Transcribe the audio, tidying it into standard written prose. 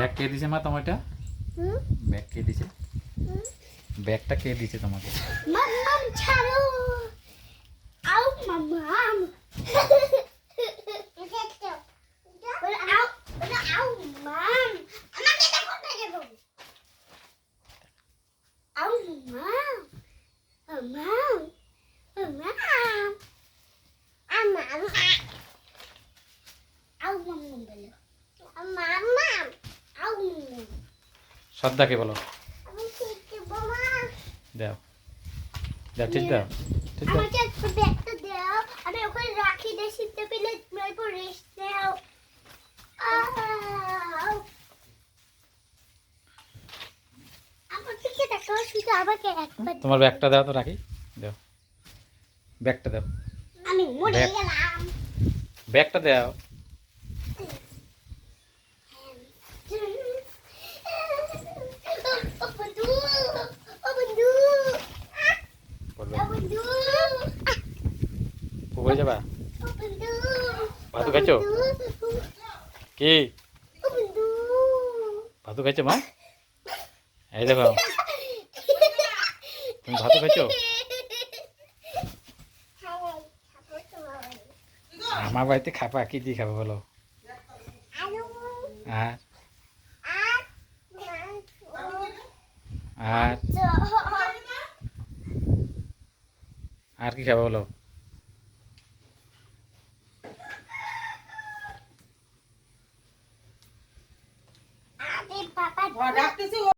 Bag কে দিছে মা তোমারটা? ব্যাগ কে দিছে? ব্যাগটা কে দিছে তোমাকে? মাম্মাম ছাড়ো। আউ মাম্মাম। আউ মাম। আমাকে দেখো না কেন? আউ মাম। মাম। মাম। মাম। আউ মাম বলো। মাম। আউ। শ্রদ্ধাকে বলো। আমি শিখতে বাবা। দাও দাও, ঠিক দাও, ঠিক দাও। আমাকে একটু ব্যাগটা দাও, আমি ওখানে রাখি দিয়ে শিখতে পেলে এরপর রেস্ট নাও। আমার দিকে দেখো, শুধু আমাকে একবার তোমার ব্যাগটা দাও তো রাখি, দাও ব্যাগটা দাও, আমি মরে ব্যাগ। গেলাম। ব্যাগটা দাও। ও বন্ধু, ও বন্ধু, বলবে ও বন্ধু, পুকুরে যাবা? ও বন্ধু, ভাতু খাইছো? কি ও বন্ধু। ভাতু খাইছো মা? এই দেখো, তুমি ভাতু খাইছো? আমার বাড়িতে খাবা, কি দিয়ে খাবে বলো? আর আর আর কি খাবে বলো? আরে বাবা